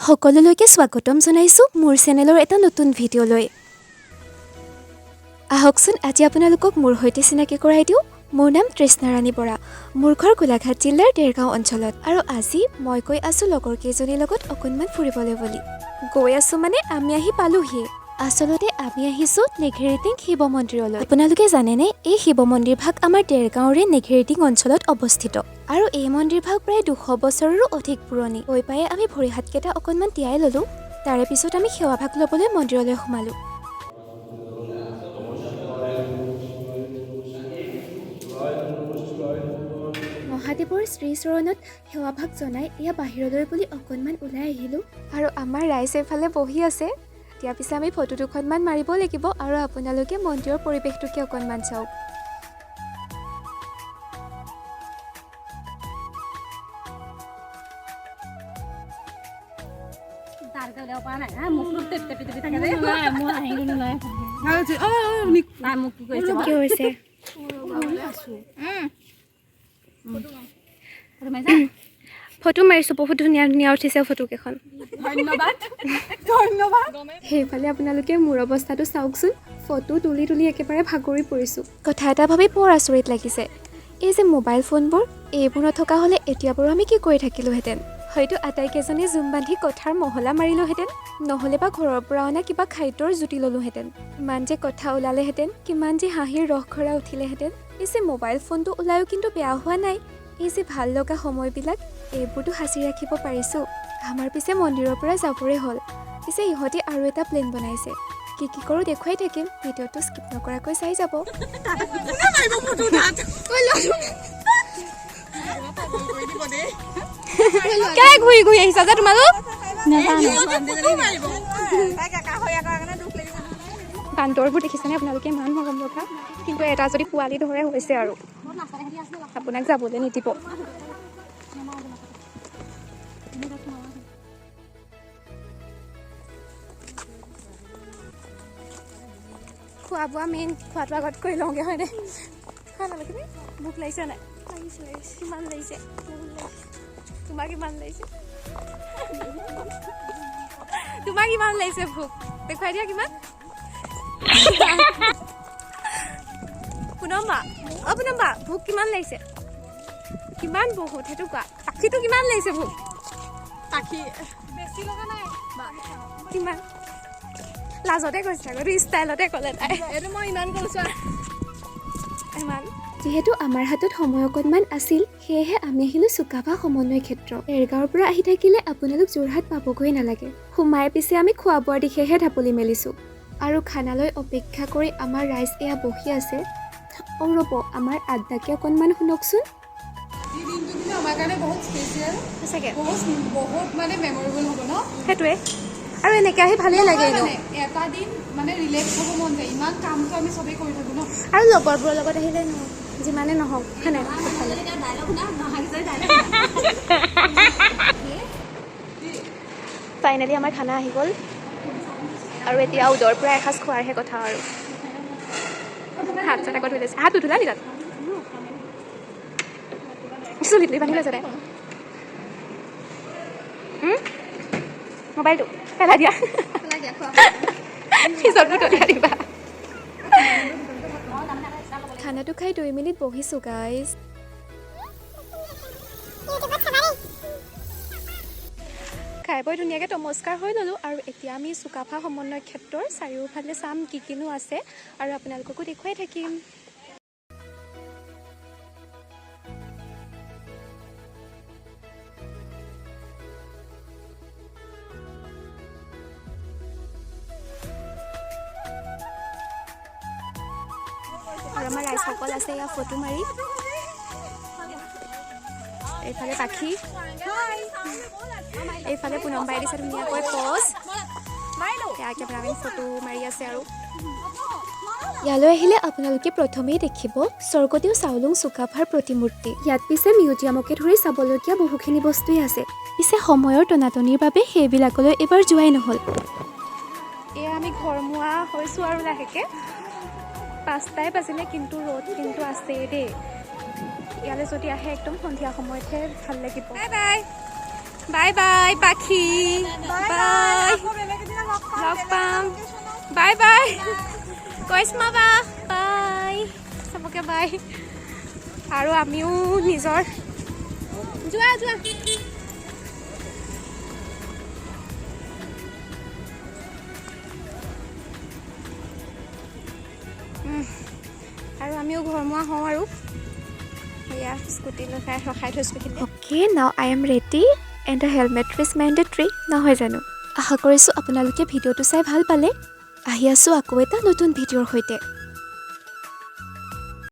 সকলোলৈকে স্বাগতম জনাইছোঁ মোৰ চেনেলৰ এটা নতুন ভিডিঅ'লৈ। আহকচোন আজি আপোনালোকক মোৰ সৈতে চিনাকি কৰাই দিওঁ। মোৰ নাম তৃষ্ণা ৰাণী বৰা। মোৰ ঘৰ গোলাঘাট জিলাৰ দেৰগাঁও অঞ্চলত। আৰু আজি মই গৈ আছোঁ লগৰ কেইজনীৰ লগত অকণমান ফুৰিবলৈ বুলি। গৈ আছোঁ মানে আমি আহি পালোহি। আচলতে আমি আহিছোঁ নেঘেৰিটিং শিৱ মন্দিৰলৈ। আপোনালোকে জানেনে এই শিৱ মন্দিৰ ভাগ আমাৰ দেৰগাঁৱৰে নেঘেৰিটিং অঞ্চলত অৱস্থিত। আৰু এই মন্দিৰ ভাগ প্ৰায় 200 বছৰৰো অধিক পুৰণি। গৈ পাই আমি ভৰি হাতকেইটা অকণমান তিয়াই ল'লোঁ। তাৰে পিছত আমি সেৱা ভাগ ল'বলৈ মন্দিৰলৈ সোমালোঁ। মহাদেৱৰ শ্ৰীচৰণত সেৱাভাগ জনাই এয়া বাহিৰলৈ বুলি অকণমান ওলাই আহিলোঁ। আৰু আমাৰ ৰাইজ এফালে বহি আছে। এতিয়া পিছে আমি ফটো দুখনমান মাৰিব লাগিব আৰু আপোনালোকে মন্দিৰৰ পৰিৱেশটোকে অকণমান চাওক। কি হৈছে? ফটো মাৰিছোঁ, বহুত ধুনীয়া ধুনীয়া উঠিছে ফটোকেইখন। ধন্যবাদ ধন্যবাদ। সেইফালে আপোনালোকে মোৰ অৱস্থাটো চাওকচোন। ফটো তুলি তুলি একেবাৰে ভাগৰি পৰিছোঁ। কথা এটা ভাবি বৰ আচৰিত লাগিছে। এই যে মোবাইল ফোনবোৰ, এইবোৰ নথকা হ'লে এতিয়া বাৰু আমি কি কৰি থাকিলোহেঁতেন? হয়তো আটাইকেইজনে জুম বান্ধি কথাৰ মহলা মাৰিলোহেঁতেন, নহ'লে বা ঘৰৰ পৰা অনা কিবা খাদ্যৰ জুতি ল'লোহেঁতেন। কিমান যে কথা ওলালেহেঁতেন, কিমান যে হাঁহিৰ ৰস খৰা উঠিলেহেঁতেন। এই যে মোবাইল ফোনটো ওলায়ো কিন্তু বেয়া হোৱা নাই। এই যে ভাল লগা সময়বিলাক, এইবোৰতো সাঁচি ৰাখিব পাৰিছোঁ। আমাৰ পিছে মন্দিৰৰ পৰা যাবৰে হ'ল। পিছে ইহঁতে আৰু এটা প্লেন বনাইছে। কি কি কৰোঁ দেখুৱাই থাকিম, ভিডিঅ'টো স্কিপ নকৰাকৈ চাই যাব। কেলে ঘূৰি ঘূৰি আহিছা যে তোমালোক? বান্দৰবোৰ দেখিছেনে আপোনালোকে? ইমান মৰম লগা, কিন্তু এটা যদি পোৱালি ধৰে হৈছে আৰু আপোনাক যাবলৈ নিদিব। খোৱা বোৱা মেইন, খোৱাটো আগত কৰি লওঁগৈ হয়নে? খোৱা নালাগে, ভোক লাগিছে নাই? কিমান লাগিছে? তোমাৰ কিমান লাগিছে? তোমাৰ কিমান লাগিছে ভোক? দেখুৱাই দিয়া কিমান? পুনম বা ভোক কিমান লাগিছে? কিমান বহুত সেইটো কোৱা। পাখিটো কিমান লাগিছে ভোক? পাখি বেছি লগা নাই। কিমান? লাজতে কৈছে আকৌ, ষ্টাইলতে ক'লে তাই। এইটো মই ইমান কৈছোঁ ইমান। যিহেতু আমাৰ হাতত সময় অকণমান আছিল, সেয়েহে আমি আহিলোঁ চুকাফা সমন্বয় ক্ষেত্ৰ। দেৰগাঁৱৰ পৰা আহি থাকিলে আপোনালোক যোৰহাট পাবগৈ নালাগে। সোমাই পিছে আমি খোৱা বোৱাৰ দিশেহে ঢাপলি মেলিছোঁ। আৰু খানালৈ অপেক্ষা কৰি আমাৰ ৰাইজ এয়া বহি আছে। ৰ'ব, আমাৰ আড্ডাকে অকণমান শুনকচোন। আমাৰ কাৰণে বহুত স্পেচিয়েল, সঁচাকৈ বহুত মানে মেমৰেবল হ'ব ন? সেইটোৱে। আৰু এনেকৈ আহি ভালেই লাগে ন? এটা দিন মানে ৰিলেক্স হ'ব মন যায়। ইমান কামটো আমি চবেই কৰি থাকোঁ ন? আৰু লগৰবোৰৰ লগত আহিলে যিমানে নহওক হয় নাই? ফাইনেলি আমাৰ খানা আহি গ'ল আৰু এতিয়া উদৰ পৰা এসাঁজ খোৱাৰহে কথা আৰু। হাত চাত আকৌ ধুই লৈছে। হাত নুধুলা নি তাত? চুলিত বান্ধি লৈছে তাই। মোবাইলটো পেলাই দিয়া, পিছত বুটলাই দিবা। খানাটো খাই 2 মিনিট বহিছোঁ গাইজ। খাই বৈ ধুনীয়াকৈ নমস্কাৰ হৈ ল'লোঁ আৰু এতিয়া আমি চুকাফা সমন্বয় ক্ষেত্ৰৰ চাৰিওফালে চাম কি কিনো আছে আৰু আপোনালোককো দেখুৱাই থাকিম। আৰু আমাৰ ৰাইজসকল আছে এয়া ফটো মাৰি। এইফালে পাখি, এইফালে পুনম বাই দিছে ধুনীয়াকৈ পজ। এয়া কেমেৰামেন ফটো মাৰি আছে আৰু। ইয়ালৈ আহিলে আপোনালোকে প্ৰথমেই দেখিব স্বৰ্গদেউ চাওলুং চুকাফাৰ প্ৰতিমূৰ্তি। ইয়াত পিছে মিউজিয়ামকে ধৰি চাবলগীয়া বহুখিনি বস্তুৱেই আছে। পিছে সময়ৰ টনাটনিৰ বাবে সেইবিলাকলৈ এবাৰ যোৱাই নহ'ল। এয়া আমি ঘৰমুৱা হৈছোঁ আৰু লাহেকৈ। 5টাই বাজিলে, কিন্তু ৰ'দ কিন্তু আছেই দেই। ইয়ালৈ যদি আহে একদম সন্ধিয়া সময়তহে ভাল লাগিব। Bye bye. বাই বাই পাখি বাই লগ পাম বাই বাই কৰিশ্মা বা বাই চবকে বাই আৰু আমিও নিজৰ যোৱা যোৱা আৰু আমিও ঘৰমুৱা হওঁ আৰু এয়া স্কুটি ৰখাই থৈছোঁ okay now I am ready and the helmet is mandatory নহয় জানো আশা কৰিছোঁ আপোনালোকে ভিডিঅ'টো চাই ভাল পালে আহি আছোঁ আকৌ এটা নতুন ভিডিঅ'ৰ সৈতে